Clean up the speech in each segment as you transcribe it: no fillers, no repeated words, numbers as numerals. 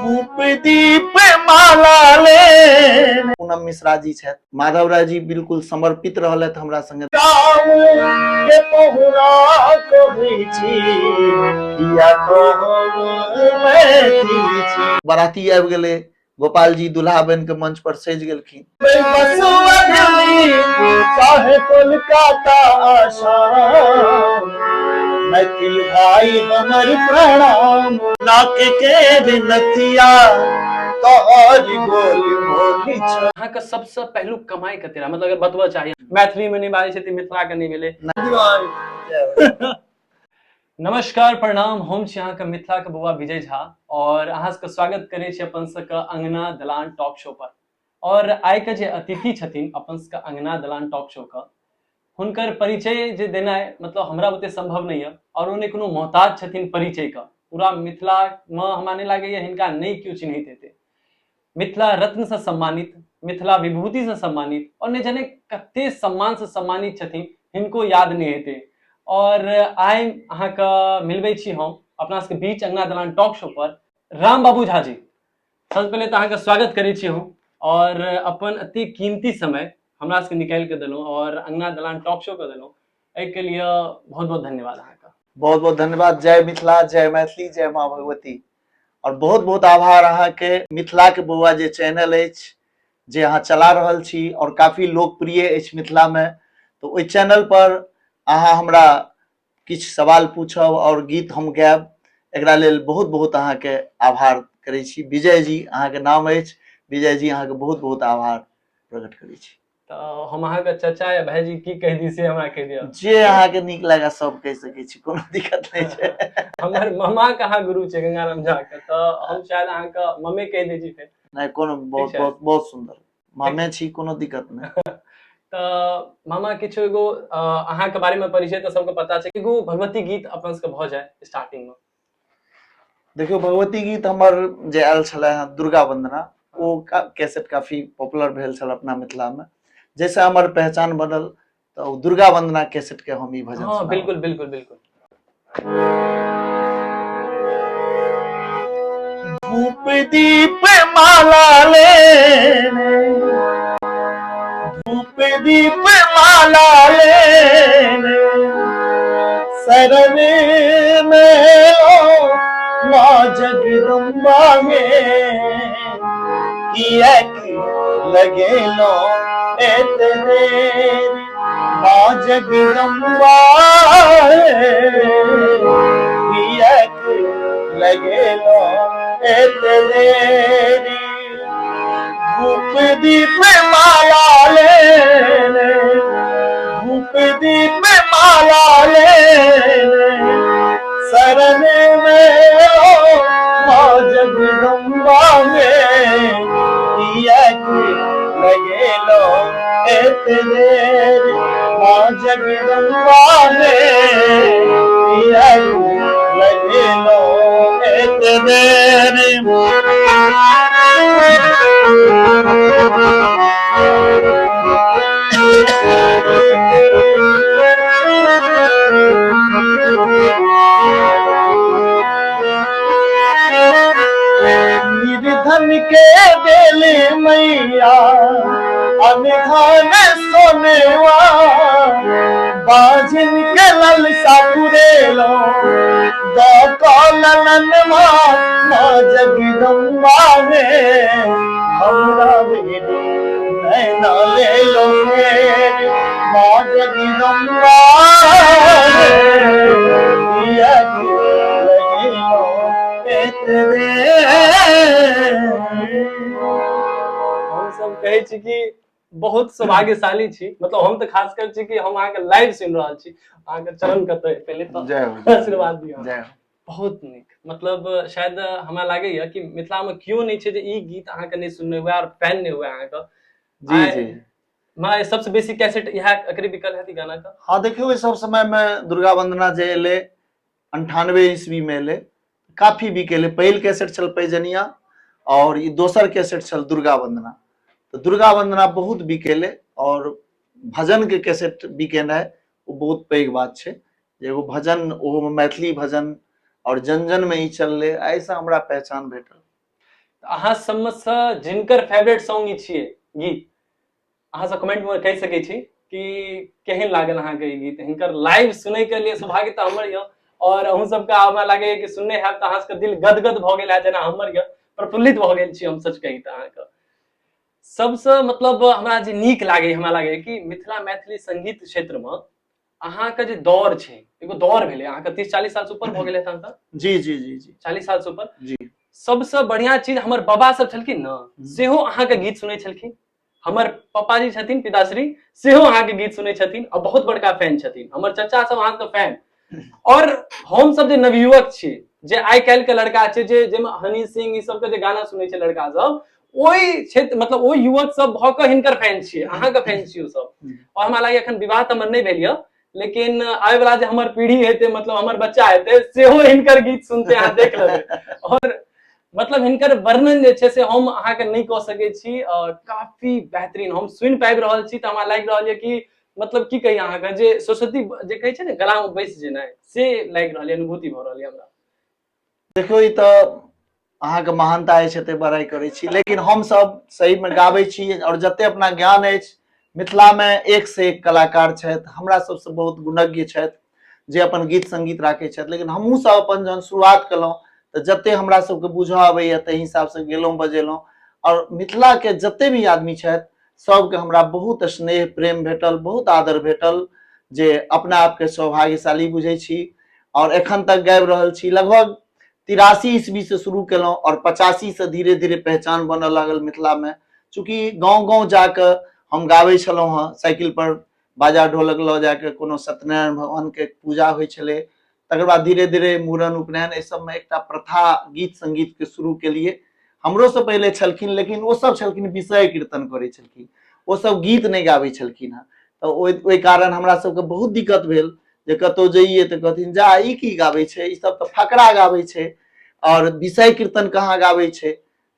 धूप दीप माला ले पूनम मिश्रा जी छथि, माधव राय जी बिल्कुल समर्पित रहलथि हमरा संगे। के पहुरा कहै छी किया तो हम मैथिल छी। बाराती आबि गेलै, गोपाल जी दुल्हा बन के मंच पर सजि गेलखिन। चाहे कोलकाता आशा मैथिल भाई हमर प्रणाम। नाक के बिनतिया तोहर गोल मोली छ। यहाँ का सबसे पहलू कमाई कते रहा, मतलब अगर बतबा चाहिए मैथिली में नहीं बाजै छै त मिथिला के नहीं भेलै। नमस्कार प्रणाम, हम छी अहाँ के मिथिला के बउआ विजय झा और अहाँ सबके स्वागत करे छी अपन सबके अंगना दलान टॉक शो पर। और आइ के जे अतिथि छथिन अपन सबके अंगना दलान टॉक शो का, हुनकर परिचय जे देना मतलब हमरा बुते संभव नहीं है और उन्हें कोनो मोहताज छथिन परिचय का। पूरा मिथिला में हमरा नहीं लागे हिनका नहीं क्यों चिन्हित हेतै। मिथिला रत्न से सम्मानित, मिथिला विभूति से सम्मानित और नहीं जाने कते सम्मान से सम्मानित छथिन, हिनको याद नहीं हेतै। और आइ अहाँ का मिलबै छी हम अपना सबके बीच अंगना दलान टॉक शो पर राम बाबू झा जी। सबसे पहले तो अहाँ का स्वागत करै छी हम और अपन अति कीमती समय हमरा सबके निकाल के देलहुं और अंगना दलान टॉक शो के देलहुं, एहि के लिए बहुत बहुत धन्यवाद अहाँ का। बहुत बहुत धन्यवाद। जय मिथिला, जय मैथिली, जय माँ भगवती। और बहुत बहुत आभार अहाँ के मिथिला के बउआ जे चैनल अछि जे अहाँ चला रहल छी और काफी लोकप्रिय अछि मिथिला में, तो ओहि चैनल पर अहाँ हमरा किछु सवाल पूछब और गीत हम गायब, एकरा लेल बहुत बहुत अहाँ के आभार करै छी। विजय जी अहाँ के नाम अछि, विजय जी अहाँ के बहुत बहुत आभार प्रकट करै छी। तो हम अहाँ के चाचा या भाईजी की कह दी से हमरा कह दिया, जे अहाँ के नीक लगे सब कह सकै छी, कोनो दिक्कत नहीं छै। हमर मम्मा कहाँ गुरु छै गंगाराम झा के, तो हम शायद अहाँ का मम्मी कह दै छी फिर। नहीं कोनो बहुत बहुत बहुत सुंदर मामे छी, कोनो दिक्कत नहीं। तो मामा किछु एगो अहाँ के बारे में परिचय तो सबके पता छै, एगो भगवती गीत अपन सबके भ जाए स्टार्टिंग में। देखियो भगवती गीत हमर जे आयल छले दुर्गा वंदना, ओ कैसेट काफी पॉपुलर भेल छल अपना मिथिला में, जैसे हमर पहचान बनल तो दुर्गा वंदना कैसेट के हम ई भजन सुनाओ। हाँ बिल्कुल बिल्कुल बिल्कुल। धूप दीप माला ले, धूप दीप माला ले शरण में ओ माँ जगदम्बा है, किया कि लगे लो एतने माँ जगदम्बा है, किया कि लगे लो एतने। धूप दीप माला ले, धूप दीप माला ले शरण में ओ माँ जगदम्बा में, किया कि लगे लो एतने माँ जगदम्बा में, किया कि लगे लो एतने। निर्धन के बेले मैया अनधान सोनेवा, बाजिन के ललसा पुरेलो दो कौलन माँ जगदम्बा है, हमरा बेटी नैना ले लो माँ जगदम्बा है, किया कि लगे लो एतने। हम सब कहे छी कि बहुत सौभाग्यशाली छी, मतलब हम तो खास कर छी कि हम अहाँ के लाइव सुन रहल छी, अहाँ के चरण कते पहले तो आशीर्वाद दियो। बहुत निक, मतलब शायद हमरा लागे या कि मिथिला में क्यों नहीं छे जे ई गीत अहाँ के नहीं सुनने हुए और फैन नहीं हुए अहाँ का। जी जी मैं सबसे बेसी कैसेट यह एकरे बिकल है गाना का। हाँ देखियो सब समय में दुर्गा वंदना जे एले 98 ईस्वी में एले, काफी बिकेले। पहिल कैसेट छल पैजनिया और ई दोसर कैसेट छल दुर्गा वंदना, तो दुर्गा वंदना बहुत बिकेले और भजन के कैसेट बिकेनाइ वो बहुत पैघ बात छै, जे एगो भजन ओहो मैथिली भजन और जन जन में ई चलले, ऐसा हमरा पहचान भेटल। अहाँ सबमे से जिनकर फेवरेट सॉन्ग ई छियै गीत, अहाँ सब कमेंट में कह सकै छी कि केहन लागल अहाँके ई गीत। हिनकर लाइव सुनै के लिए सौभाग्य तऽ हमर यऽ, और अहूँ सबके हमरा लागैए कि सुनने हैब तऽ अहाँ सबके दिल गदगद भऽ गेल है जेना हमर यऽ, प्रफुल्लित भऽ गेल छी हम सच कही तऽ अहाँके। सबसे मतलब हमरा जे नीक लागैए, हमरा लागैए कि मिथिला मैथिली संगीत क्षेत्र में अहाँके जे दौर छै, एगो दौर भेलै अहाँके 30-40 साल से ऊपर भऽ गेलै अहाँके। जी जी जी जी 40 साल से ऊपर। जी सबसे बढ़िया चीज हमर बाबा सब छलखिन न, सेहो अहाँके गीत सुनै छलखिन। हमर पापाजी छथिन पिताश्री, सेहो अहाँके गीत सुनै छथिन और बहुत बड़का फैन छथिन। हमर चचा सब अहाँके फैन। और हम सब जे नवयुवक छी, जे आइ काल्हि के लड़का छै, जे जेमे हनी सिंह ई सब के जे गाना सुनै छै लड़का सब, ओहि क्षेत्र मतलब ओहि युवक सब भऽ कऽ हिनकर फैन छियै, अहाँके फैन छियै ओ सब। और हमरा लागैए एखन विवाह तऽ हमर नहि भेल यऽ, लेकिन आबै वाला जे हमर पीढ़ी हेतै, मतलब हमर बच्चा हेतै, सेहो हिनकर गीत सुनते अहाँ देख लेबै। और मतलब हिनकर वर्णन जे छै से हम अहाँके नहि कह सकै छी, काफी बेहतरीन हम सुनि पाबि रहल छी तऽ हमरा लागि रहल यऽ कि मतलब की कही अहाँके, जे सरस्वती जे कहै छै ने गला में बैस जेनाइ, से लागि रहल यऽ, अनुभूति भऽ रहल यऽ हमरा। देखो ई तऽ अहाँके महानता अछि एते बड़ाई करै छी, लेकिन हम सब सही में गाबै छी और जते अपना ज्ञान अछि, मिथिला में एक से एक कलाकार छथि, हमरा सबसे बहुत गुणज्ञ छथि जे अपन गीत संगीत राखै छथि। लेकिन हमहूँ सब अपन जहन शुरुआत केलहुँ तऽ जते हमरा सबके बुझऽ अबैया ताहि हिसाब से गेलहुँ बजेलहुँ। और मिथिला के जते भी आदमी छथि सबके हमरा बहुत स्नेह प्रेम भेटल, बहुत आदर भेटल, जे अपना आपके सौभाग्यशाली बुझै छी। और एखन तक गाबि रहल छी, लगभग 83 ईस्वी से शुरू केलहुँ और 85 से धीरे धीरे पहचान बनऽ लागल मिथिला में। चूँकि गाँव गाँव जाके हम गाबै छलहुँ हँ, साइकिल पर बाजा ढोलक लऽ जाके, कोनो सत्यनारायण भगवान के पूजा होइ छलै, तकर बाद धीरे धीरे मूड़न उपनयन एहि सबमे एकटा प्रथा गीत संगीत के शुरू केलिए। हमरो से पहले छलखिन, लेकिन ओ सब छलखिन विषय कीर्तन करै छलखिन, ओ सब गीत नहि गाबै छलखिन हँ। तऽ ओहि कारण हमरा सबके बहुत दिक्कत भेल, जे कतौ जइए तऽ कहथिन जा ई की गाबै छै, ई सब तऽ फकरा गाबै छै और विषय कीर्तन कहाँ गाबै छै।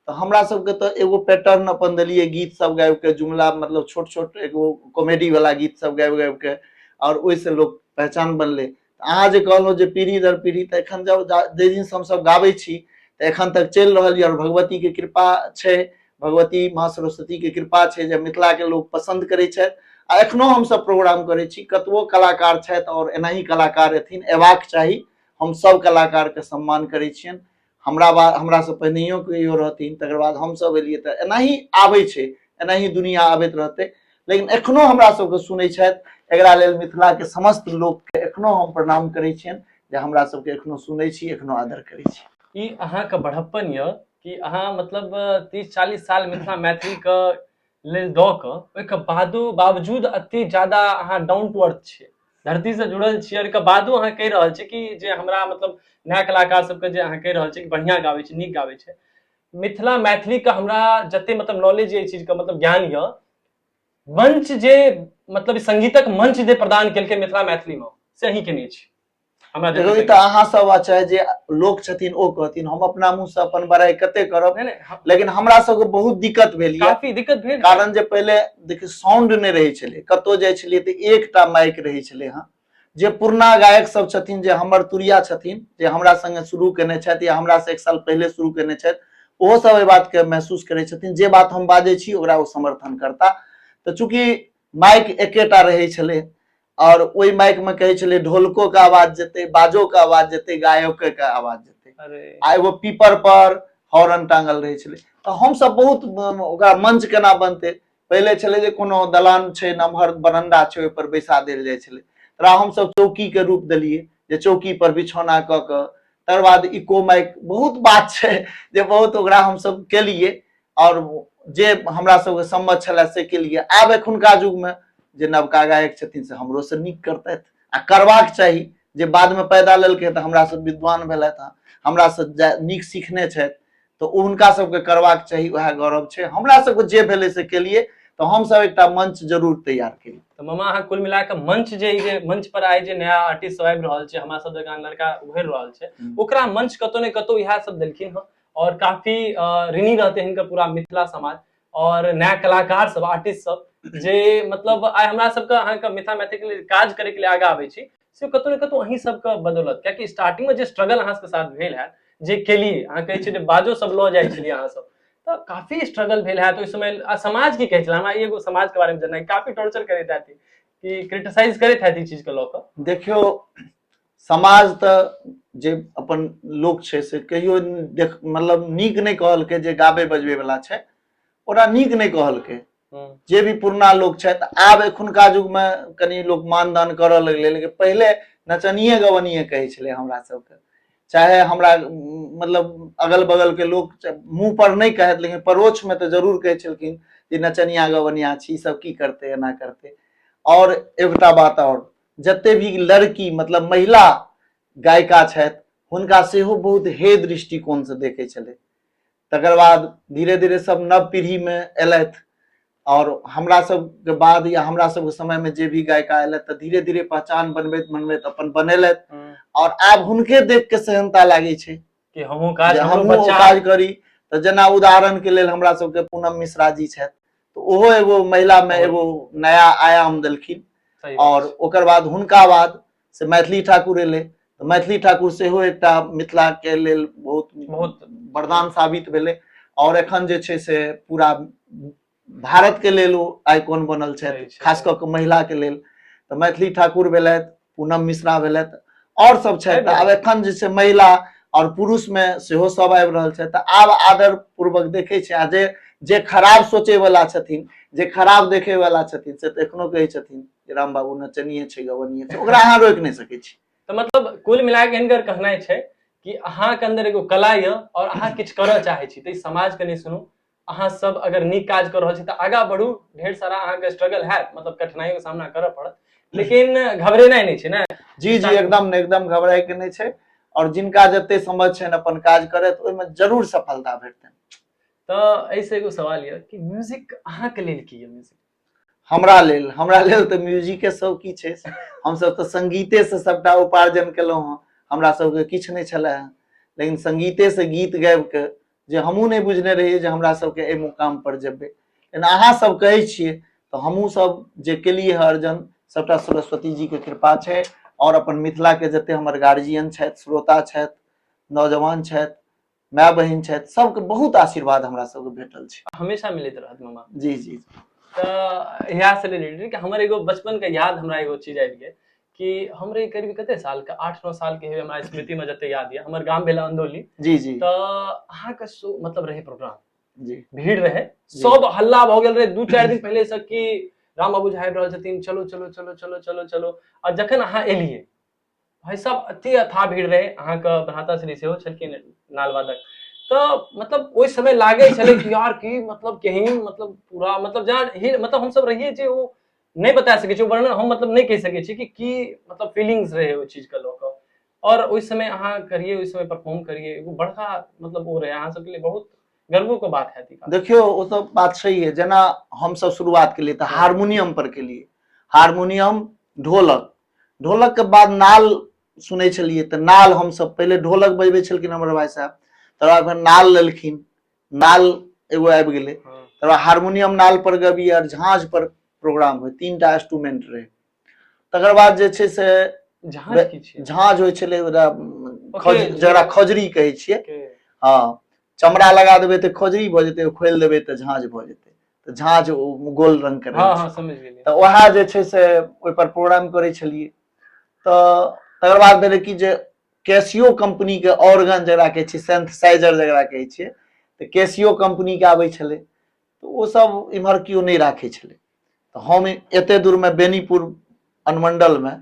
तऽ हमरा सबके तऽ एगो पैटर्न अपन देलिए, गीत सब गाबि के, जुमला मतलब छोट छोट एगो कॉमेडी वाला गीत सब गाबि गाबि के, और ओहिसे लोक पहचान बनलै। अहाँ जे कहलहुँ जे पीढ़ी दर पीढ़ी, तऽ एखन जब जाहि दिन से हमसब गाबै छी तऽ एखन तक चलि रहल यऽ, और भगवती के कृपा छै, भगवती माँ सरस्वती के कृपा छै जे मिथिला के लोग पसंद करै छथि। आ एखनो हमसब प्रोग्राम करै छी, कतबो कलाकार छथि और एनाही कलाकार एथिन, एबाक चाही। हम सब कलाकार के सम्मान करै छियनि। हमरा से पहिनैयो केओ रहथिन, तकर बाद हमसब एलियै, तऽ एनाही आबै छै, एनाही दुनिया आबैत रहतै। लेकिन एखनो हमरा सबके सुनै छथि, एकरा लेल मिथिला के समस्त लोकके एखनो हम प्रणाम करै छियनि जे हमरा सबके एखनो सुनै छी, एखनो आदर करै छी। ई अहाँके बढ़प्पन यऽ कि अहाँ मतलब 30-40 साल मिथिला मैथिली के लेल दऽ कऽ, ओहिके बावजूद एते ज्यादा अहाँ डाउन टू अर्थ छियै, धरती से जुड़ल छियै, और के बादो अहाँ कहि रहल छियै कि जे हमरा मतलब नया कलाकार सबके जे अहाँ कहि रहल छियै कि बढ़िया गाबै छै, नीक गाबै छै। मिथिला मैथिली के हमरा जते मतलब नॉलेज ये चीज के मतलब ज्ञान यऽ, मंच जे मतलब संगीतक मंच जे प्रदान केलकै मिथिला मैथिली में, से अहीं केने छी हमरा देखो जते ई तऽ अहाँ सब चाहे जे लोक छथिन ओ कहथिन, हम अपना मुंह से अपन बड़ाई कते करब। लेकिन हमरा सबके बहुत दिक्कत भेल यऽ, काफी दिक्कत भेल, कारण जे पहले देखिए साउंड नहीं रहे छले, कतौ जाय छलिए तऽ एकटा माइक रहे छले हँ। जे पुरना गायक सब छथिन, जे हमर तुरिया छथिन, जे हमरा संगे शुरू केने छथि या हमरा से 1 साल पहले शुरू केने छथि, ओहो सब एहि बात के महसूस करै छथिन, जे बात हम बाजै छी ओकरा ओ समर्थन करता। तऽ चूंकि माइक एकेटा रहै छलै, और ओहि माइक में कहै छलै ढोलको के आवाज जेतै, बाजो के आवाज जेतै, गायको के आवाज जेतै, आ एगो पीपर पर हॉर्न टांगल रहै छलै। तऽ हमसब बहुत ओकरा मंच केना बनतै, पहिले छलै जे कोनो दलान छै, नमहर बरंडा छै, ओहि पर बैसा देल जाइ छलै, तकरा हमसब चौकी के रूप देलिए, जे चौकी पर बिछौना कऽ कऽ, तकर बाद इको माइक, बहुत बात छै जे बहुत ओकरा हमसब केलिए, और जे हमरा सबके सम्मत छलै से केलिए। आब एखुनका युग में जे नवका गायक छथिन से हमरो से नीक करतैथ, आ करबाक चाही। जे बाद में पैदा लेलकै तऽ हमरा से विद्वान भेलथि हँ, हमरा से नीक सीखने छथि, तऽ हुनका सबके करबाक चाही, वएह गौरव छै। हमरा सबके जे भेलै से केलिए, तऽ हमसब एकटा मंच जरूर तैयार केलिए। तऽ मामा अहाँ कुल मिला के मंच जे मंच पर आइ जे नया आर्टिस्ट सब आबि रहल छै, हमरा सब जकाँ लड़का उभरि रहल छै, ओकरा मंच कतौ ने कतौ इएह सब देलखिन हँ, और काफी ऋणी रहते हिनकर पूरा मिथिला समाज, और नया कलाकार सब, आर्टिस्ट सब, जे मतलब आइ हमरा सबके अहाँके मिथिला मैथिली के लिए काज करे के लिए आगा आबै छी, से कतौ ने कतौ अहीं सबके बदौलत। कियाकि स्टार्टिंग में जे स्ट्रगल अहाँ सबके साथ भेल है, जे केलिए, अहाँ कहै छियै जे बाजो सब लऽ जाइ छलिए अहाँ सब, तो काफी स्ट्रगल भेल है तो इस समय समाज की कहे छला हमरा एगो समाज के बारे में जानना काफी टॉर्चर करैत हैती कि क्रिटिसाइज करैत हैती चीज के लोक देखियो समाज तऽ जे अपन लोक छै से कहियो देख मतलब नीक नहि कहलकै जे गाबे बजबे वाला छै ओकरा नीक नहि कहलकै जे भी पुरना लोक छथि आब एखुनका युग में कनी लोक मानदान करऽ लगलै लेकिन पहिले नचनिए गवनिए कहै छलै हमरा सबके चाहे हमरा मतलब अगल बगल के लोग मुंह पर नहीं कहत लेकिन परोक्ष में तो जरूर कहे छलखिन जे नचनिया गवनिया छी सब की करते एना करते। और एकटा बात और जते भी लड़की मतलब महिला गायिका छथि हुनका सेहो बहुत हे दृष्टिकोण से देखे छलै तकर बाद धीरे धीरे सब नव पीढ़ी में एलथि और हमरा सबके बाद या हमरा सबके समय में जे भी गायिका एलथि तऽ धीरे धीरे पहचान बनबैत बनबैत अपन बनेलथि और आब हुनके देख के सेहनता लागे छै कि हमहूँ काज काज करी। तऽ जेना उदाहरण के लेल हमरा सबके पूनम मिश्रा जी छथि तऽ ओहो एगो महिला में एगो नया आयाम देलखिन और ओकर बाद हुनका बाद से मैथिली ठाकुर एलै तऽ मैथिली ठाकुर सेहो एकटा मिथिला के लेल बहुत बहुत वरदान साबित भेलै और एखन जे छै से पूरा भारत के लेल ओ आइकॉन बनल छथि खास कऽ के महिला के लेल तऽ मैथिली ठाकुर भेलथि पूनम मिश्रा भेलथि और सब छथि आब एखन जे छै महिला और पुरुष में सेहो सब आबि रहल छथि तऽ आब आदर पूर्वक देखे छै आ जे खराब सोचे वाला छथिन जे खराब देखे वाला छथिन से तऽ एखनो कहै छथिन जे राम बाबू नचनिए छै गवनिए छै ओकरा अहाँ रोकि नहि सकै छी। तऽ मतलब कुल मिला के हिनकर कहनाइ छै कि अहाँ के अंदर एगो कला य और अहाँ किछु करऽ चाहै छी तऽ समाज के नहि सुनू अहाँ सब अगर नीक काज कर रहल छी तऽ आगा बढ़ू ढेर सारा अहाँ के स्ट्रगल हैत मतलब कठिनाइयों के सामना करऽ पड़त लेकिन घबरेनाइ नहीं छै ना। जी जी एकदम घबराए के नहीं छै और जिनका जते समझ छनि अपन काज करत ओहिमे जरूर सफलता भेटतनि। तऽ ऐसे एगो सवाल ये कि म्यूजिक अहाँ के लेल की है म्यूजिक हमरा लेल तऽ म्यूजिके शौकी छै हम सब तऽ संगीते से सबटा उपार्जन केलहुँ हँ हमरा सबके किछु नहीं छलै लेकिन संगीते से गीत गाबि के जे हमहूँ नहीं बुझने रहियै जे हमरा सबके एहि मुकाम पर जेबै लेकिन अहाँ सब कहै छियै तऽ हमहूँ सब जे केलिए अर्जन सबटा सरस्वती जी के कृपा छै और अपन मिथिला के जते हमर गार्जियन छथि श्रोता छथि नौजवान छथि माय बहिन छथि सबके बहुत आशीर्वाद हमरा सबके भेटल छै हमेशा मिलैत रहत मामा। जी जी तऽ इएह से रिलेटेड कि हमर एगो बचपन के याद हमरा एगो चीज आबि गेल कि हमरे करीब कते साल के 8-9 साल के हेबे हमरा स्मृति में जते याद ये हमर गांव भेल अंदौली जी जी तऽ अहाँ के मतलब रहे प्रोग्राम जी भीड़ रहे सब हल्ला भ गेल रहे 2-4 दिन पहले से कि राम बाबू झाबि रहल छथिन चलो चलो चलो चलो चलो चलो और जखन अहाँ एलिए भाई साहब अति अथाह भीड़ रहे अहाँ के भ्राता श्री सेहो छलखिन नालवादक तो मतलब ओइ समय लागे छले कि यार की मतलब केहन मतलब पूरा मतलब जहाँ मतलब हम सब रहिए जे वो नहीं बता सके छी वर्णन हम मतलब नहीं कह सके छी कि मतलब फीलिंग्स रहे ओ चीज के लोक और ओइ समय अहाँ करिए ओइ समय परफॉर्म करिए एगो बड़का मतलब वो रहे अहाँ सब के लिए बहुत गर्व के बात है। देखियो वो सब बात सही है जेना हम सब शुरुआत के लिए तो हारमोनियम पर के लिए हारमोनियम ढोलक के बाद नाल सुनै छलिए तऽ नाल हम सब पहले ढोलक बजबै छलखिन हमर भाई साहब तकर बाद नाल लेलखिन नाल एगो आबि गेलै तकर बाद हारमोनियम नाल पर गबी और झांझ पर प्रोग्राम होय 3टा इंस्ट्रूमेंट रहे तकर बाद जे छै से झांझ होय छलै जकरा खजरी कहै छियै हाँ चमड़ा लगा देबै तऽ खजरी भऽ जेतै खोलि देबै तऽ झांझ भऽ जेतै तऽ झांझ गोल रंग के रहै छै तऽ वएह जे छै से ओइ पर प्रोग्राम करै छलिए तऽ तकर बाद भेलै कि जे कैसियो कंपनी के ऑर्गन जकरा कहै छै सिंथेसाइजर जकरा कहै छियै तऽ कैसियो कंपनी के आबै छलै तऽ ओ सब इम्हर केओ नहीं राखै छलै तऽ हम एते दूर में बेनीपुर अनुमंडल में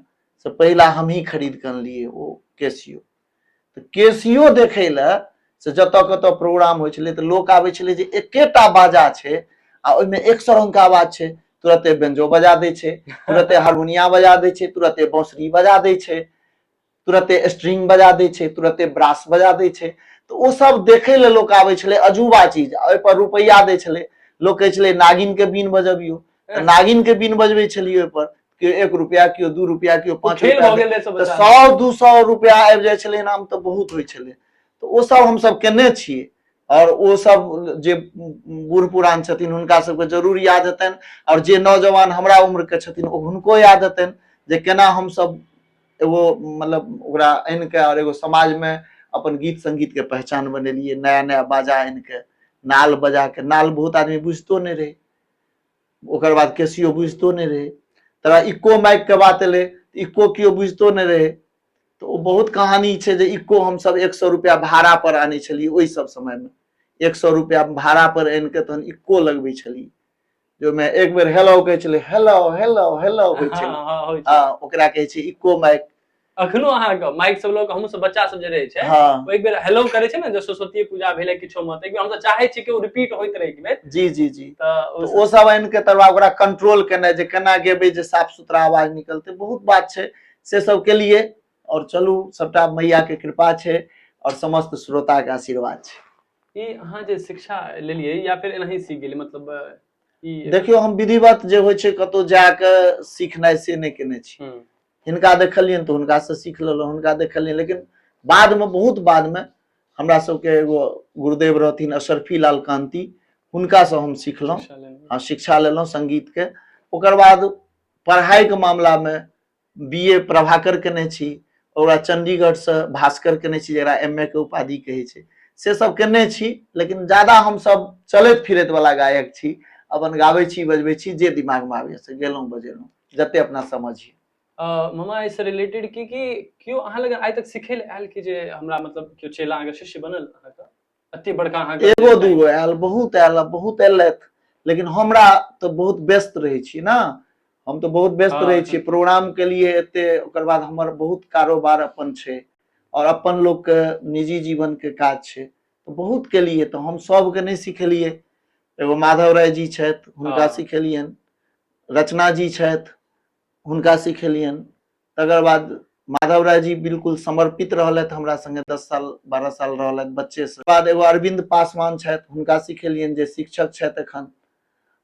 से पहिला हम ही खरीद के अनलिए ओ कैसियो तऽ कैसियो देखै लए से जतऽ कतऽ प्रोग्राम होइ छलै तऽ लोक आबै छलै जे एकेटा बाजा छै आ ओइमे 100 रंग के आवाज छै तुरंते बेंजो बजा दै छै तुरंते हारमोनिया बजा दै छै तुरंते बांसुरी बजा दै छै तुरंते स्ट्रिंग बजा दै छै तुरंते ब्रास बजा दै छै तऽ ओ सब देखै ले लोक आबै छलै अजूबा चीज ओइ पर रुपैया दै छलै लोक कहै छलै नागिन के बीन बजबियो नागिन के बीन बजबै छलिए ओइ पर केओ 1 रुपया केओ 2 रुपया केओ 5 रुपया तऽ 100-200 रुपया आबि जाइ छलै नाम तऽ बहुत होइ छलै तऽ ओ सब हम सब केने छियै और वो सब जे बूढ़ पुरान छथिन हुनका सबके जरूर याद हेतनि और जे नौजवान हमरा उम्र के छथिन हुनको याद हेतनि जे केना हम सब एगो मतलब ओकरा आनि के और एगो समाज में अपन गीत संगीत के पहचान बनेलिए नया नया बाजा आनि के नाल बजा के, नाल बहुत आदमी बुझतो नहीं रहे, ओकर बाद कैसियो बुझतो नहीं रहे, तरा इको माइक के बात एले, इको कियो बुझतो नहीं रहे, तो ओ बहुत कहानी छै जे इको हम सब 100 रुपया भाड़ा पर आने छलिए, ओई सब समय में 100 रुपया भाड़ा पर आन के तहन इको लगबै छलिए, जो मैं एक बेर हेलो कहे छले, हेलो हेलो हेलो होय छै, होइ छै। हां ओकरा कहे छै इको माइक। अखनो अहाँ के माइक सब लोग हमहु सब बच्चा सब जे रहे छै, हाँ ओ एक बेर हेलो करे छै ने, जो सरस्वती पूजा भेले किछो में, एक बेर हम सब चाहे छी कि ओ रिपीट होइत रहे कि जी जी जी, तो ओ सब आन के तरवा ओकरा कंट्रोल केना जे केना गेबै जे साफ सुथरा आवाज निकलते, बहुत बात छै से सब के लिए। और चलू सबटा मैया के कृपा छै और समस्त श्रोता के आशीर्वाद छै। ई अहाँ जे शिक्षा लेलिए या फिर एनाही सीख गेलिए, मतलब ई देखियो हम विधिवत जे होय छै कतौ जाके सीखनाइ से नहीं केने छी, हिनका देखलियन तो हुनका से सीख लेलहुं, हुनका देखलियन, लेकिन बाद में बहुत बाद में हमरा सबके एगो गुरुदेव रहथिन अशरफी लाल कांति, हुनका से हम सीखलहुं, हाँ शिक्षा लेलहुं संगीत के। ओकर बाद पढ़ाई के मामला में बीए प्रभाकर केने छी, और चंडीगढ़ से भास्कर केने छी, जरा एमए के उपाधि कहे छै, से सब केने छी। लेकिन ज्यादा हम सब चलैत फिरैत वाला गायक छी, अपन गाबै छी बजबै छी, जे दिमाग में आबै से गेलहुं बजेलहुं, जते अपना समझिए। मामा इससे रिलेटेड की क्यों अहाँ लग आइ तक सिखे ले आयल कि जे हमरा मतलब क्यों चेला अगर शिष्य बनल अहाँ का अति बड़का अहाँ का एगो दूगो आयल, बहुत आयल, बहुत एलत, लेकिन हमरा तो बहुत व्यस्त रहे छी ना, हम तो बहुत व्यस्त रहे छी प्रोग्राम के लिए एते, ओकर बाद हमर बहुत कारोबार अपन छै और अपन लोग के निजी जीवन के काज छै, तो बहुत के लिए तो हम सब के नहीं सिखेलिए। एगो माधव राय जी छथि, हुनका सिखेलियन, रचना जी छथि, हुनका सिखेलियन, तकर बाद माधव राय जी बिल्कुल समर्पित रहलथि हमरा संगे, 10 साल 12 साल रहलथि बच्चे से। बाद एगो अरविंद पासवान छथि, हुनका सिखेलियन जे शिक्षक छथि एखन,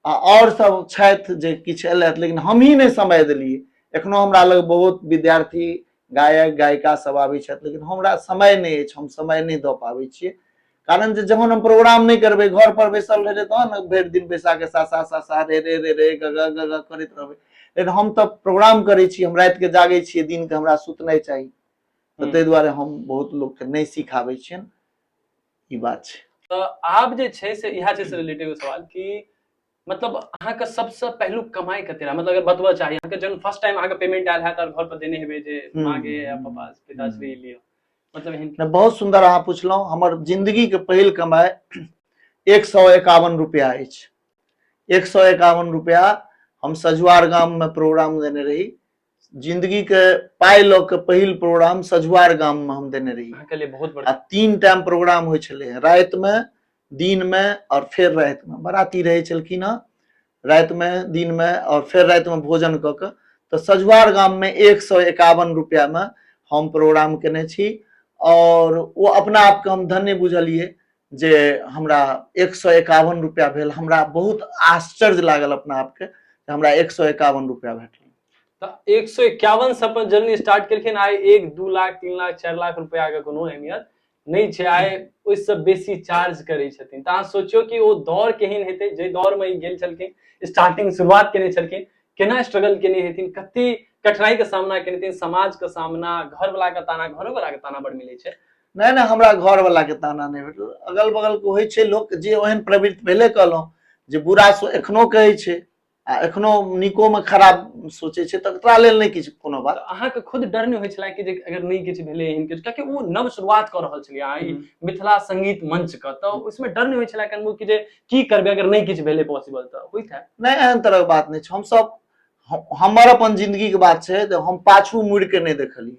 और सब छथि जे किछु एलथि, लेकिन हम ही नहीं समय देलिए। एखनो हमरा लग बहुत विद्यार्थी गायक गायिका सब आबै छथि, लेकिन हमरा समय नहीं अछि, हम समय नहीं दऽ पाबै छियै, कारण जे जखन हम प्रोग्राम नहीं करबै, घर पर बैसल रहबै तहन ने भरि दिन बैसा के सा सा सा सा रे रे रे रे ग ग ग ग करैत रहबै, लेकिन हम तऽ प्रोग्राम करै छी, हम रात के जागे छियै, दिन के हमरा सुतनाइ चाही, तो ताहि दुआरे हम बहुत लोग के नहीं सिखाबै छियन, ई बात छै। तो आब जे छै से इहा छै से रिलेटेड सवाल कि मतलब अहाँ के सबसे पहलू कमाई कते रहा, मतलब अगर बतबा चाहिए अहाँ के जन फर्स्ट टाइम अहाँ के पेमेंट आयल है, तर घर पर देने हेबे जे मांगे या पापा पिताश्री लियो, मतलब न बहुत सुंदर अहाँ पूछलहुँ। हमर जिंदगी के पहिल कमाई 151 रुपया अछि, 151 रुपया हम सजुआर गाम में प्रोग्राम देने रही, जिंदगी के पाई लऽ के पहिल प्रोग्राम सजुआर गाम में हम देने रही। अहाँ के लिए बहुत बड़ा 3 टाइम प्रोग्राम होइ छले, रात में, दिन में और फिर रात में, बराती रहे छलखिन हँ, रात में दिन में और फिर रात में भोजन कऽ के, तो सजुआर गाम में 151 रुपया में हम प्रोग्राम केने छी, और वो अपना आप के हम धन्य बुझलिए जे हमरा 151 रुपया भेल, हमरा बहुत आश्चर्य लागल अपना आप के, हमरा 151 रुपया भेटल। तो 151 से अपन जर्नी स्टार्ट केलखिन, आइ 1 2 लाख 3 लाख 4 लाख रुपया के कोनो अहमियत नहीं छै, आइ ओइसे बेसी चार्ज करै छथिन। तऽ अहाँ सोचियो कि ओ दौर केहन हेतै, जे दौर में ई गेल छलखिन, स्टार्टिंग शुरुआत केने छलखिन, केना स्ट्रगल केने हेथिन, कते कठिनाई के सामना केने हेथिन, समाज के सामना, घर वाला के ताना, घरो वाला के ताना बड़ मिलै छै। नहीं नहीं, हमरा घर वाला के ताना नहीं भेटल, अगल बगल के होइ छै लोक जे ओहन प्रवृत्ति भेले कहलहुँ जे बुरा एखनो कहै छै, आ एखनो निको में खराब सोचे छै, तकरा लेल नहीं किछु कोनो बात। अहाँ के खुद डर नहीं होइ छला कि जे अगर नहीं किछु भेले एहन किछु, कियाकि वो नव शुरुआत कर रहल छलियै अहाँ ई मिथिला संगीत मंच के, तो उसमें डर नहीं होइ छला कनबो कि जे की करबे अगर नहीं किछु भेले पॉसिबल, तो होइत है नहीं, एहन तरह बात नहीं छै। हम सब हमर अपन जिंदगी के बात छै, हम पाछू मुड़ के नहीं देखलिए,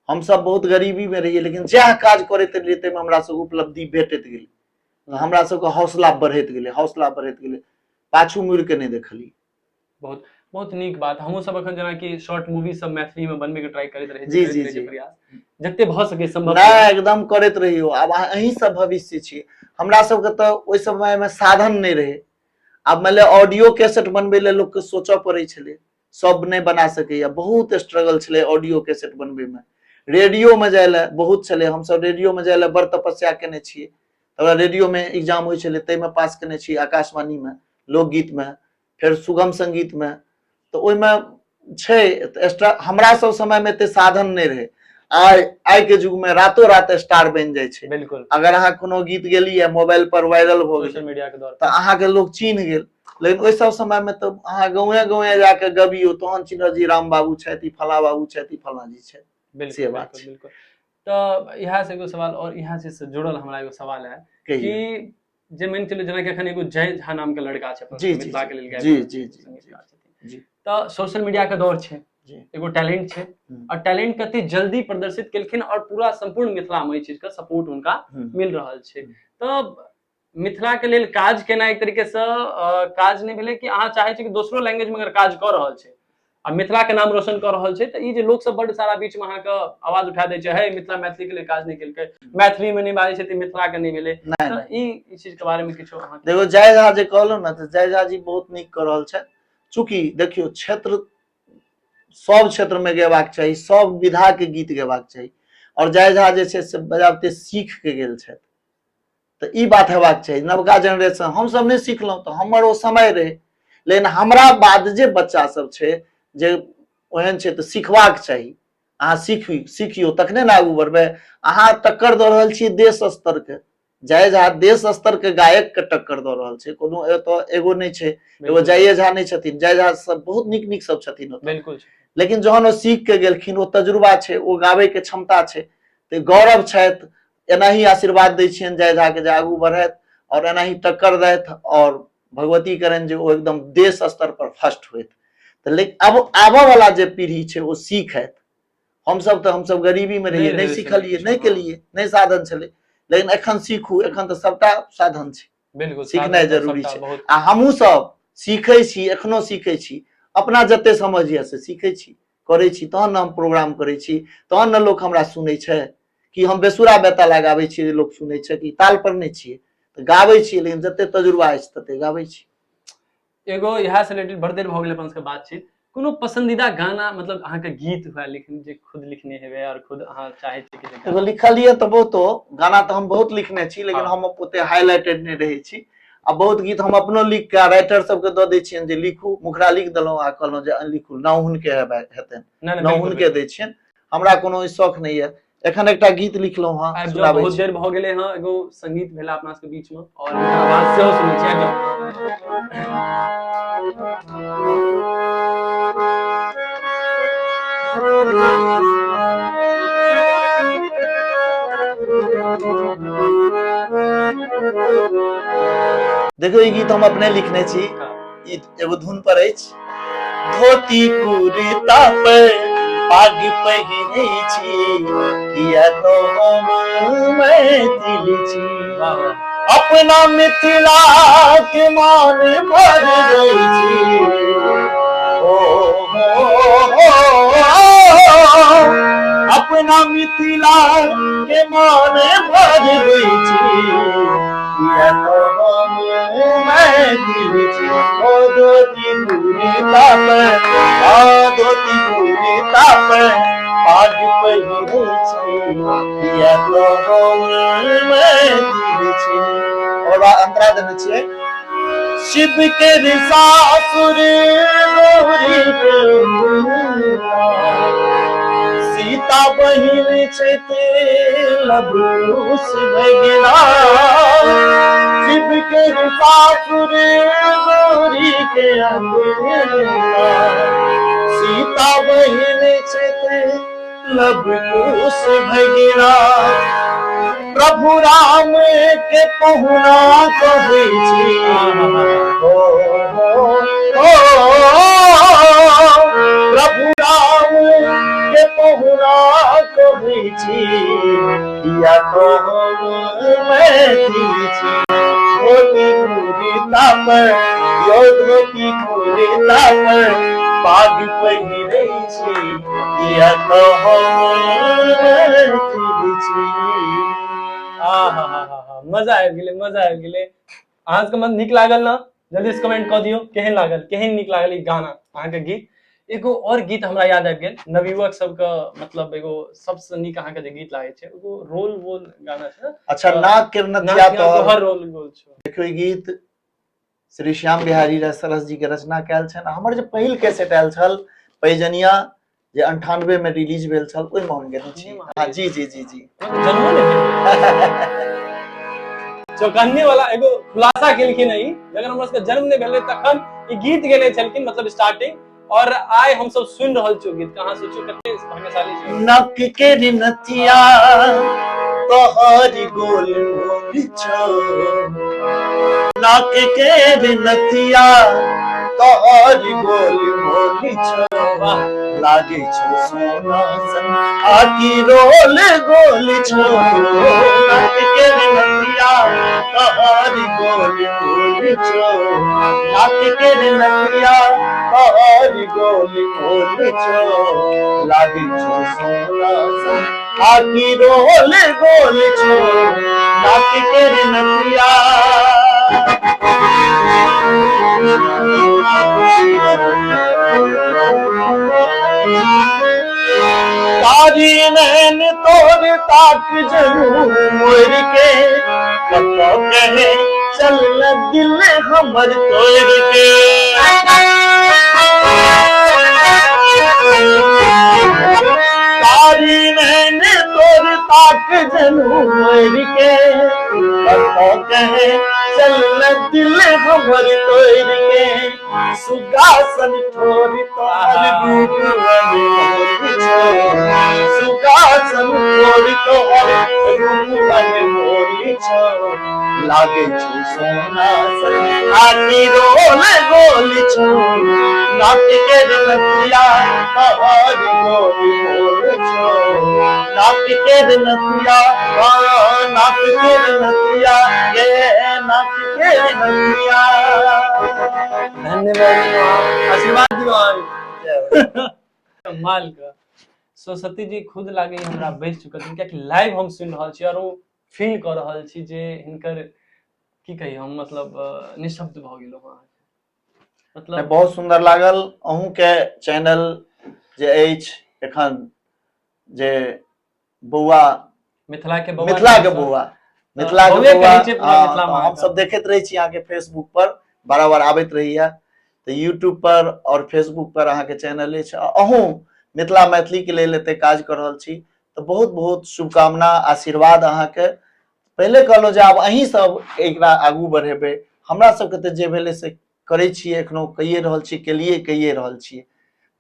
हम सब बहुत गरीबी में रहिए, लेकिन जह काज करते रहिए तै में हमरा सब उपलब्धि भेटत गेलै, हमरा सब के हौसला बढ़ैत गेलै, हौसला बढ़ैत गेलै, पाछू मुड़ के नहीं देखलिए। बहुत बहुत नीक बात। हमहू सब अखन जेना कि शॉर्ट मूवी सब मैथिली में बनबे के ट्राई करैत रहे जी जी जी, प्रयास जते भ सके संभव नहीं एकदम करैत रहियो, आब अहीं सब भविष्य छी, हमरा सब के तो ओइ समय में साधन नहीं रहे। अब मान ले ऑडियो कैसेट बनबे ले लोग के सोचे पड़े छले, सब नहीं बना सके, बहुत स्ट्रगल छले ऑडियो कैसेट बनबे में। रेडियो में जाए ले बहुत छले, हम सब रेडियो में जाए ले बड़ तपस्या केने छिए, तब रेडियो में एग्जाम होइ छले, तै में पास केने छी, आकाशवाणी में, लोकगीत में, फिर सुगम संगीत में, तो ओइ में छै एक्स्ट्रा। हमरा सब समय में एते साधन नहीं रहे, आइ के युग में रातों रात स्टार बन जाय छै। बिल्कुल अगर अहाँ कोनो गीत गेलियै मोबाइल पर वायरल भ सोशल गेल मीडिया के दौर तऽ अहाँ के लोग चिन्ह गेल। लेकिन ओहि सब समय में तो अहाँ गाँवे गाँवे जाके गबियौ तहन चिन्ह जी राम बाबू छथि, ई फला बाबू छथि, ई फला जी छथि। बिल्कुल से बात बिल्कुल छै। बिल्कुल। तो इएह से एगो सवाल और इएह चीज से जुड़ल हमरा एगो सवाल है कहियौ। कि जे मान चलियौ जेना कि एखन एगो जय झा नाम के लड़का छै अपन जी जी मिथिला के लेल गाबि जी रहल जी छै, जी संगीतकार छथिन। जी तो सोशल मीडिया के दौर छै, जी एगो टैलेंट छै और टैलेंट कते जल्दी प्रदर्शित केलखिन और पूरा संपूर्ण मिथिला में ई चीज का सपोर्ट उनका मिल रहल छै। तो मिथिला के लेल काज केना एक तरीके से काज नहीं भेलै कि अहाँ चाहे छी कि दोसरो लैंग्वेज में अगर काज कर रहल छै आ मिथिला के नाम रोशन कर रहल छै तऽ ई जे लोक सब बड़ सारा बीच में अहाँ के आवाज उठा दै छै, हे मिथिला मैथिली के लिए काज नहीं केलकै, मैथिली में नहीं बाजै छै तऽ मिथिला के नहीं भेलै। तऽ ई चीज के बारे में किछो अहाँ देखो जय झा जे कहलहुँ ना, तऽ जय झा जी बहुत नीक कऽ रहल छथि। चूँकि देखियौ क्षेत्र सब क्षेत्र में गेबाक चाही, सब विधा के गीत गेबाक चाही और जय झा जे छै से बजाबते सीख के गेल छथि। तऽ ई बात हेबाक चाही। नवका जेनरेशन हमसब नहीं सिखलहुँ तऽ हमर ओ समय रहे, लेकिन हमरा बाद जे बच्चा सब छै जे ओहन छै तऽ सिखबाक चाही। अहाँ सीखियो तखने ने आगू बढ़बै। अहाँ टक्कर दऽ रहल छियै देश स्तर के, जय झा देश स्तर के गायक के टक्कर दऽ रहल छै। कोनो एगो नहीं छै, एगो जय झा नहीं छथिन, जय झा सब बहुत नीक नीक सब छथिन ओतऽ। बिल्कुल। लेकिन जहन ओ सीख के गेलखिन, ओ तजुर्बा छै, ओ गाबै के क्षमता छै, तऽ गौरव छथि। एनाही आशीर्वाद दै छियनि जय झा के जे आगू बढ़थि और एनाही टक्कर दथि और भगवती करनि जे ओ एकदम देश स्तर पर फर्स्ट होइत। तऽ लेकिन अब आबऽ वाला जे पीढ़ी छै ओ सीखथि। हमसब गरीबी में रहियै, नहीं सिखलियै, नहीं केलियै, नहीं साधन छलै। लेकिन एखन सीखू, एखन तऽ सबटा साधन छै, बिल्कुल सीखनाइ जरूरी छै। आ हमहूँ सब सीखै छी, एखनो सीखै छी, अपना जते समझ यऽ से सीखै छी, करै छी, तहन ने हम प्रोग्राम करै छी, तहन ने लोक हमरा सुनै छै। कि हम बेसुरा बेताल गाबै छियै जे लोक सुनै छै, कि ताल पर नहीं छियै, तऽ गाबै छियै, लेकिन जते तजुर्बा अछि तते गाबै छी। एगो इएह से रिलेटेड बड़ देर भऽ गेलै अपन सबके बातचीत। कोनो पसंदीदा गाना मतलब अहाँ के गीत हुआ लिखने जे खुद लिखने हेबै और खुद अहाँ चाहै छी कि एगो लिखलियै तऽ बहुतो गाना तऽ हम बहुत लिखने छी, लेकिन हाँ। हम ओते हाईलाइटेड नहीं रहै छी। आ बहुत गीत हम अपनो लिख के राइटर सबके दऽ दै छियनि जे लिखू, मुखरा लिख देलहुँ आ कहलहुँ जे लिखू, नाम हुनके हेतनि, नाम हुनके दै छियनि। हमरा कोनो शौक नहीं है। एखन एकटा गीत लिखलहुँ हँ, आबि जाउ, सुनाबै बहुत छी। देर भऽ गेलै हँ। एगो संगीत भेला अपना सबके बीच में और इनका आवाज सेहो सुनै छी। आबि देखो ई गीत हम अपने लिखने छी, ई एगो धुन पर अछि। धोती कुर्ता पर पाग पहिरै छी, किया तो हम मैथिल छी। अपना मिथिला के मान भरै छी। अपना मिथिला के मान भरै छी, किया तो हम मैथिल छी। धोती कुर्ता पर, धोती कुर्ता पर पाग पहिरै छी, किया तो हम मैथिल छी। और अंतरा देने छियै। शिव के सासुर गौरी के सीता बहिन छथि लवकुश भगिना। शिव के सासुर गौरी के अंगना, सीता बहिन छथि लवकुश भगिना। प्रभु राम के पहुना कहै छी, प्रभु राम के पहुना कहै छी, किया तो हम मैथिल छी। धोती कुर्ता पर, यो धोती कुर्ता पर पाग पहिरै छी, किया तो हम मैथिल छी। मजा आबि गेलै, मजा आबि गेलै। अहाँ सबके मन नीक लागल ना? जल्दी से कमेंट कऽ दियौ केहन लागल, केहन नीक लागल ई गाना अहाँ के गीत। एगो और गीत हमरा याद आबि गेल नवयुवक सबके, मतलब एगो सबसे नीक अहाँ के जे गीत लागै छै एगो रोल वोल गाना छै। अच्छा, नाग के नथिया तोहर रोल गोल छौ। देखियो ई गीत श्री श्याम बिहारी सरस जी के रचना कैल छनि। हमर जे पहिल कैसेट आयल छल पैजनिया जे 98 में रिलीज भेल छल ओहि में हम गेने छी। हाँ जी जी जी जी जन्मो नहीं चौकन्ने वाला एगो खुलासा केलखिन ई जखन हमर सबके जन्म नहीं भेलै तखन ई गीत गेने छलखिन मतलब स्टार्टिंग, और आइ हम सब सुन रहल छी गीत। कहाँ सोचू कते भाग्यशाली छी। नक के रिनथिया तोहरी गोल मोल छो, नक के रिनथिया तोहरी गोल मोल छो, लागे छो सोना सन आकी रोल गोल छो, नक के रिनथिया तोहरी गोल मोल छो, नक के रिनथिया तोहरी गोल मोल छो, लागे छो सोना सन आकी रोल गोल छो, नक के रिनथिया। तारी नैन तोर ताक जरूर मोर के, कतो कहे चल दिल हमर तोड़ के, तारी नैन तोर ताक जरूर मोर के, कतो कहे चल दिल हमर तोड़ के, सुगासन छोरी तोहर रूप मोर छो, सुगासन छोरी तोहर रूप मोर छो, लागे छो सोना सन आकी रोल गोल छो, नाक के रिनथिया तोहर गोल मोल छो, नाक के रिनथिया नाक के रिनथिया ये नाक के रिनथिया। धन्यवाद, आशीर्वाद दियो। कमाल का। सो सती जी खुद लागे हमरा बैस चुकल छी, कियाकि लाइव हम सुन रहल छी और वो फील कर रहल छी जे हिनकर की कही हम मतलब निशब्द भ गेलौ। मतलब बहुत सुंदर लागल अहूँ के चैनल जे अछि एखन जे बौआ मिथिला के बौआ मिथिला के बौआ मिथिला के बौआ हम सब देखैत रही छी अहाँ के फेसबुक पर बराबर आबैत रहिया, तो यूट्यूब पर और फेसबुक पर अहाँ के चैनल अछि, अहूँ मिथिला मैथिली के लेल एते काज कर रहल छी, तो बहुत बहुत शुभकामना आशीर्वाद अहाँ के। पहले कहलो जे आब अहीं सब एकरा आगू बढ़ेबे, हमरा सब के ते जे भेले से करे छी एखनो कइए रहल छी, कइए रहल छी,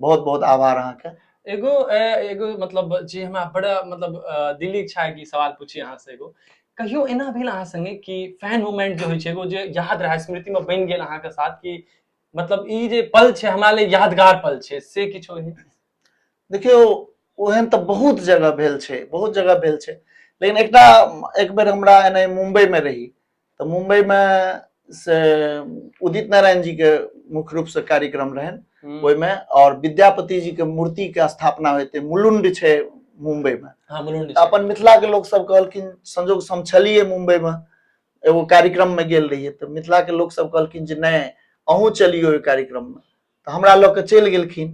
बहुत बहुत आभार अहाँ के। एगो मतलब जे हमरा बड़ा मतलब दिली इच्छा है कि सवाल पूछी अहाँ से। एगो कहियो एना भेल अहाँ संगे कि फैन मोमेंट जे होय छै एगो जे याद रहे स्मृति में बन गेल अहाँ के साथ कि मतलब ई जे पल छै हमरा लिए यादगार पल छै से किछो है? देखियो ओहन तो बहुत जगह भेल छै, बहुत जगह भेल छै, लेकिन एक बेर हमरा एने मुंबई में रही, तो मुंबई में से उदित नारायण जी के मुख्य रूप से कार्यक्रम रहन ओहि में, और विद्यापति जी के मूर्ति के स्थापना होते मुलुंड छे मुंबई में। हाँ, मुलुंड तो अपन मिथिला के लोग सब कहलखिन, संजोग से हम छलिए मुंबई में एगो कार्यक्रम में गेल रहिए, तो मिथिला के लोग सब कहलखिन जे नहीं अहूँ चलियो कार्यक्रम में, तो हमरा लोग के चल गेलखिन।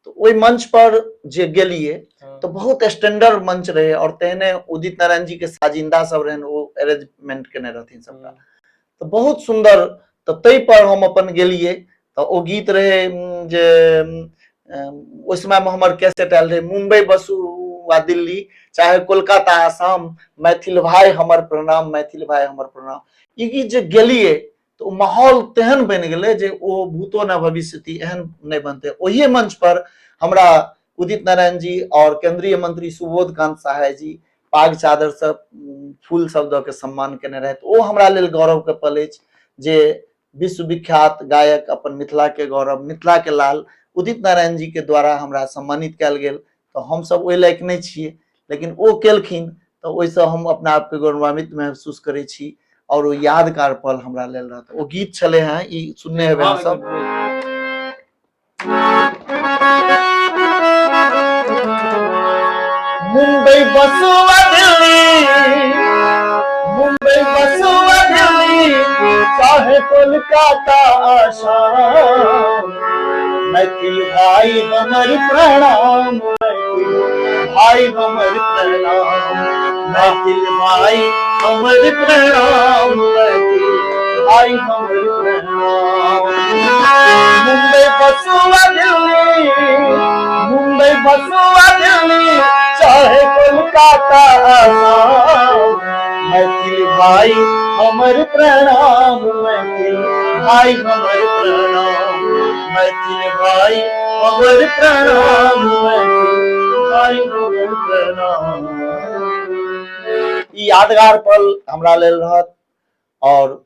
तो ओई मंच पर जे गेलिए तो बहुत स्टैंडर्ड मंच रहे, और तेहने उदित नारायण जी के साजिंदा सब रहन वो अरेंजमेंट केने रहथिन सबटा, तो बहुत सुंदर। तो तई पर हम अपन गेलिए, तो ओ गीत रहे जे उस समय में हमर कैसेट आयल रहे, मुंबई बसु वा दिल्ली चाहे कोलकाता आसाम, मैथिल भाई हमर प्रणाम, मैथिल भाई हमर प्रणाम। ई गीत जे गेलिए तो माहौल तेहन बन गेले जे ओ भूतो न भविष्यति एहन नहीं बनते। ओही मंच पर हमरा उदित नारायण जी और केंद्रीय मंत्री सुबोध कांत सहाय जी पाग चादर से फूल सब द के सम्मान केने रहे, ओ हमरा लेल गौरव के पल अछि जे विश्व विख्यात गायक अपन मिथिला के गौरव, मिथिला के लाल उदित नारायण जी के द्वारा हमरा सम्मानित कयल गेल। तो हम सब ओहि लायक नहीं छिए, लेकिन ओ केलखिन तो ओइसे हम अपना आप के गौरवान्वित महसूस करे छी, और वो यादगार पल हमरा लेल रहत। वो गीत चले हैं, ई सुनने हेबे अहाँ सब। मुंबई बसुआ दिल्ली, मुंबई बसुआ दिल्ली, चाहे कोलकाता आसाम, मैथिल भाई हमर प्रणाम, भाई हमर प्रणाम, मैथिल भाई हमर प्रणाम, मैथिल भाई हमर प्रणाम। मुंबई बसुआ दिल्ली, मुंबई बसुआ दिल्ली, चाहे कोलकाता आसाम, मैथिल भाई हमर प्रणाम, मैथिल भाई हमर प्रणाम, मैथिल भाई हमर प्रणाम, मैथिल भाई हमर प्रणाम। ई यादगार पल हमरा लेल रहत और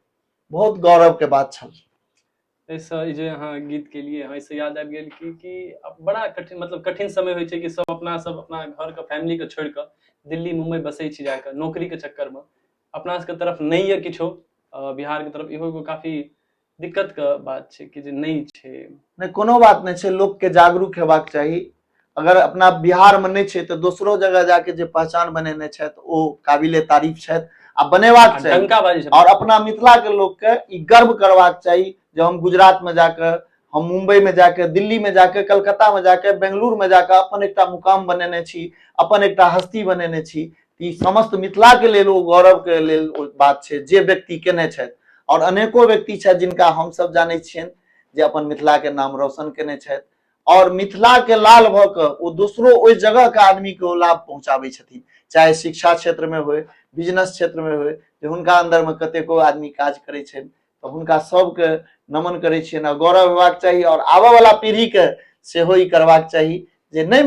बहुत गौरव के बात छल। ऐसा ई जे अहाँ गीत के लिए ऐसे याद आबि गेल कि अब बड़ा कठिन मतलब कठिन समय होइ छै कि सब अपना घर के फैमिली के छोड़ के दिल्ली मुंबई बसै छी जाकर नौकरी के चक्कर में अपना सबके तरफ नहीं है किछो बिहार के तरफ इहो एगो काफी दिक्कत के बात छै कि जे नहीं छै। नहीं कोनो बात नहीं छै, लोग के जागरूक हेबाक चाही। अगर अपना बिहार में नहीं छै तो दोसरो जगह जाके जे पहचान बनेने छथि ओ काबिले तारीफ छथि आ बनेबाक चाही। डंका बाजी छै और अपना मिथिला के लोग के ई गर्व करबाक चाही जे हम गुजरात में जाकर, हम मुंबई में जाकर, दिल्ली में जाकर, कलकत्ता में जाकर, बेंगलुरु में जाकर अपन एकटा मुकाम बनेने छी, अपन एकटा हस्ती बनेने छी। ई समस्त मिथिला के लेल ओ गौरव के लेल बात छै जे व्यक्ति केने छथि। और अनेको व्यक्ति छथि जिनका हम सब जानै छियनि जे अपन मिथिला के नाम रोशन केने छथि और मिथिला के लाल भऽ कऽ ओ दोसरो ओहि जगह के आदमी के ओ लाभ पहुंचाबै छथिन, चाहे शिक्षा क्षेत्र में होय, बिजनेस क्षेत्र में होय, जे हुनका अंदर में कतेको आदमी काज करै छथि तो हुनका सबके नमन करै छियनि आ गौरव हेबाक चाही। और आबऽ वाला पीढ़ी के सेहो ई करबाक चाही जे नहीं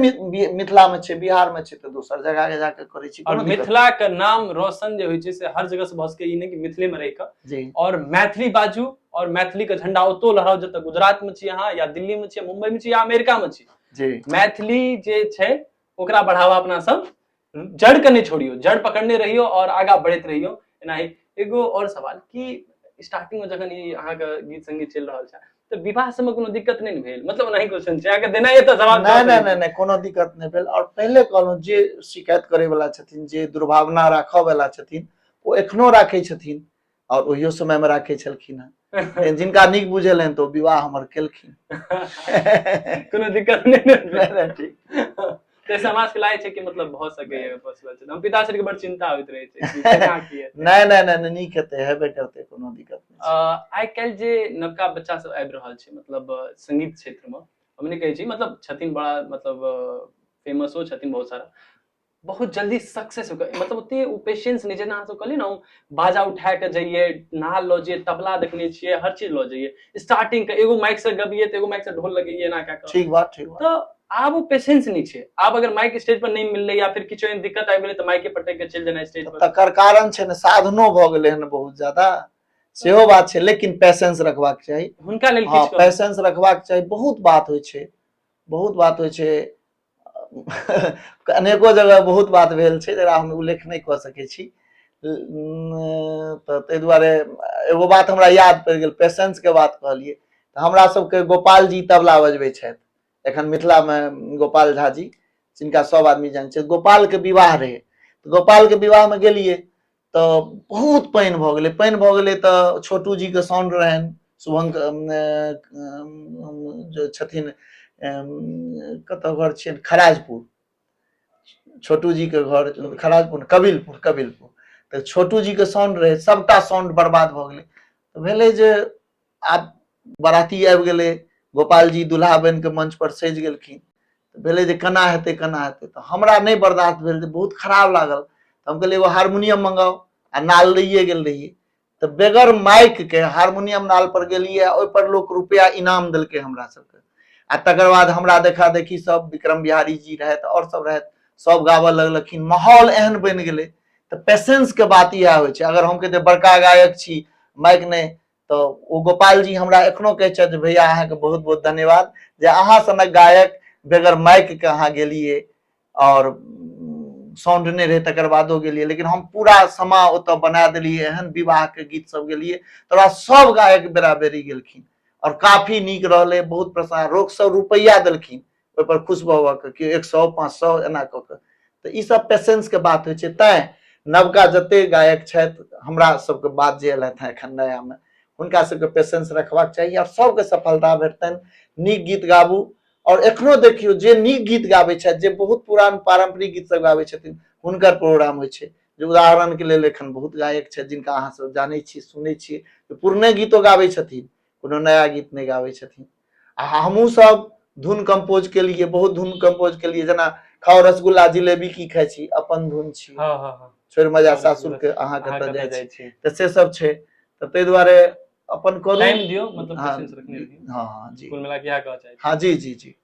मिथिला में छै, बिहार में छै तो दोसर जगह के जाके करै छी। और मिथिला के नाम रोशन जे होइ छै से हर जगह से भऽ सकै, ई नहीं कि मिथिले में रहि कऽ और मैथिली बाजू और मैथिली के झंडा ओतो लहराउ जतऽ गुजरात में छी अहाँ या दिल्ली में छी, मुंबई में छी या अमेरिका में छी जी। मैथिली जे छै ओकरा बढ़ावा अपना सब जड़ के नहीं छोड़ियो, जड़ पकड़ने रहियो और आगा बढ़ैत रहियो। एनाही एगो और सवाल कि स्टार्टिंग में जखन ई अहाँ के गीत संगीत चलि रहल छै तो विवाह सब में कोनो दिक्कत नहीं भेल? मतलब नहीं क्वेश्चन छै, अहाँ के देना ये तो जवाब नहीं कोनो दिक्कत नहीं भेल। और पहले कहलहुँ जे शिकायत करे वाला छथिन, जे दुर्भावना राखऽ वाला छथिन ओ एखनो राखै छथिन और ओहियो समय में राखै छलखिन हैं। जिनका नीक बुझेलनि तो विवाह हमर केलखिन। कोनो दिक्कत नहीं ठीक। ते समाज के लागे छै कि मतलब भ सके है पॉसिबल छै। हम पिताश्री के बड़ चिंता होइत रहे छै कि केना की है। नहीं नीक हेतै, हेबे करतै, कोनो दिक्कत नहीं। आइ काल्हि जे नवका बच्चा सब आबि रहल छै मतलब संगीत क्षेत्र में, हम नहीं कहै छी मतलब छथिन बड़ा मतलब फेमसो छथिन बहुत सारा, बहुत जल्दी सक्सेस मतलब ओते पेशेंस नहीं, जेना अहाँ सब कहलियै ना बाजा उठा के जाइए, नाल लो जाइए, तबला देखने छियै, हर चीज लो जाइए, स्टार्टिंग के एगो माइक से गबिए तो एगो माइक से ढोल लगइए एना क्या ठीक बात तो आब वो पेशेंस नहीं छै। आब अगर माइक स्टेज पर नहीं मिलले या फिर किछो एहन दिक्कत आबि गेलै तो माइके पटक के चलि जेनाइ स्टेज पर। तकर कारण छै ने साधनो भ गेलै हन बहुत ज्यादा, सेहो बात छै, लेकिन पेशेंस रखबाक चाही हुनका लेल हाँ, किछु पेशेंस रखबाक चाही। बहुत बात होइ छै, बहुत बात होइ छै। अनेको जगह बहुत बात भेल छै जकरा हम उल्लेख नहीं कऽ सकै छी। तो ताहि दुआरे एगो बात हमरा याद पड़ि गेल, पेशेंस के बात कहलिए तो हमरा सबके गोपाल जी तबला बजबै छथि एखन मिथिला में, गोपाल झा जी जिनका सब आदमी जानै छै। गोपाल के विवाह रहे तो गोपाल के विवाह में गेलिए तो बहुत पानि भऽ गेलै, पानि भऽ गेलै तो छोटू जी के साउंड रहनि, शुभंकर जो छथिन कतऽ घर छियनि, खराजपुर, छोटू जी के घर खराजपुर, कबिलपुर तो छोटू जी के साउंड रहे, सबटा साउंड बर्बाद भऽ गेलै। तो भेलै जे आब बाराती आबि गेलै, गोपाल जी दुल्हा बनि के मंच पर सजि गेलखिन, भेलै जे केना हेतै तो हमरा नहीं बर्दाश्त भेल, बहुत खराब लागल। तो हम कहलिए एगो हारमोनियम मंगाओ आ नाल लइए गेल रहिए तो बेगर माइक के हारमोनियम नाल पर गेलिए, ओहि पर लोक रुपया इनाम देलकै हमरा सबके। आ तकर बाद हमरा देखा देखी सब विक्रम बिहारी जी रहथि और सब रहथि, सब गावऽ लगलखिन, माहौल एहन बनि गेलै। तो पेशेंस के बात इएह होइ छै। अगर हम कहते बड़का गायक छी माइक नहीं तो ओ गोपाल जी हमरा एखनो कहै छथि भैया अहाँ के बहुत बहुत धन्यवाद जे अहाँ सनक गायक बेगर माइक के अहाँ गेलिए और साउंड नहीं रहे तकर बादो गेलिए, लेकिन हम पूरा समा ओतऽ बना देलिए, एहन विवाह के गीत सब गेलिए तो सब गायक बेराबेरी गेलखिन और काफी नीक रहले, बहुत प्रशंसा, लोक सब रुपैया देलखिन ओहि पर खुश भऽ कऽ कि 100 500 एना कऽ के। तो ई सब पेशेंस के बात होइ छै। तैं नवका जते गायक छथि हमरा सबके बात जे एलथि एखन नया में, हुनका सबके पेशेंस रखबाक चाही और सबके सफलता भेटतनि। नीक गीत गाबू और एखनो देखियो जे नीक गीत गाबै छथि, जे बहुत पुरान पारंपरिक गीत सब गाबै छथिन हुनकर प्रोग्राम होइ छै। जे उदाहरण के लेल एखन बहुत गायक छथि जिनका अहाँ सब जानै छी, सुनै छी, पुरने गीतो गाबै छथिन, कोनो नया गीत नहीं गाबै छथिन। हमहू सब धुन कंपोज के लिए, बहुत धुन कंपोज के लिए, जना खाओ रसगुल्ला जिलेबी की खाइ छी, अपन धुन छी, हाँ हाँ हाँ छोड़ मजा खाओ सासुर रसगुल्ला के छी, अहाँ अहाँ कतऽ कतऽ जाइ जाइ छी, छी। तऽ से सब छै। तऽ ताहि दुआरे अपन करू। टाइम दियो, मतलब हाँ पेशेंस रखने रहियो। हाँ जी, कुल मिला के इएह कहऽ चाहै छी। हाँ जी जी जी।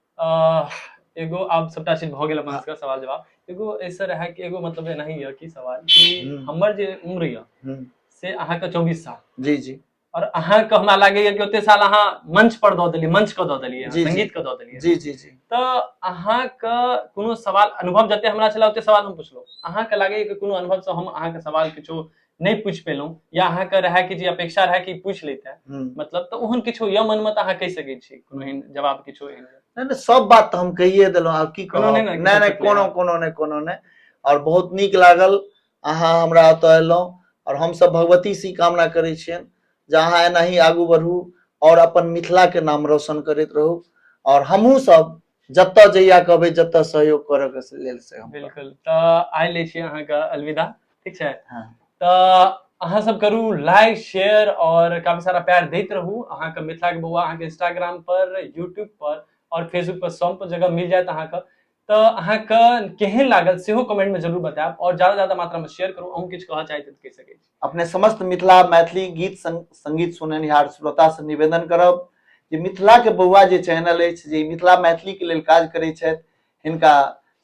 एगो आब सबटा चीज भऽ गेल अपन हाँ। सबके सवाल जवाब। एगो ऐसे रहे कि एगो मतलब एनाही यऽ कि सवाल कि हमर जे उम्र यऽ से अहाँके 24 साल जी जी और अहाँके हमरा लागैए कि ओते साल अहाँ मंच पर दऽ देलियै, मंच के दऽ देलियै, जी जी संगीत के दऽ देलियै। जी जी जी। तऽ अहाँके कोनो सवाल अनुभव जते हमरा छला ओते सवाल हम पुछलहुँ, अहाँके लागैए कि कोनो अनुभव से हम अहाँके सवाल किछो नहीं पूछि पेलहुँ, या अहाँके रहै कि जे अपेक्षा रहै कि पूछि लैते, मतलब तऽ ओहन किछो यऽ मनमे तऽ अहाँ कहि सकै छी, कोनो एहन जवाब किछो एहन? नहीं सब बात तो हम कहिए देलहुँ, आब की कहब। नहीं नहीं कोनो नहीं। और बहुत नीक लागल अहाँ हमरा ओतऽ एलहुँ, और हम सब भगवती सी कामना करै छियनि जे अहाँ एनाही आगू बढ़ू और अपन मिथिला के नाम रोशन करैत रहू, और हमहूँ सब जतऽ जइया कहबै, जतऽ सहयोग करऽ के लेल से हम। बिल्कुल। तऽ आइ लै छियै अहाँके अलविदा, ठीक छै? हाँ। तऽ अहाँ सब करू लाइक शेयर और काफी सारा प्यार दैत रहू। अहाँके मिथिला के बौआ अहाँके इंस्टाग्राम पर, यूट्यूब पर और फेसबुक पर सब जगह मिल जायत अहाँके। तऽ अहाँके केहन लागल सेहो कमेंट में जरूर बतायब, और ज्यादा मात्रा में शेयर करू। अहूँ किछु कहऽ चाहैत कहि सकै छी। अपने समस्त मिथिला मैथिली गीत संगीत सुननिहार श्रोता से निवेदन करब जे मिथिला के बौआ जे चैनल अछि, जे मिथिला मैथिली के लेल काज करै छथि, हिनका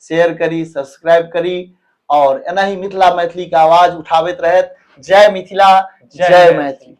शेयर करी, सब्सक्राइब करी, और एनाही मिथिला मैथिली के आवाज उठाबैत रहत। जय मिथिला, जय मैथिली।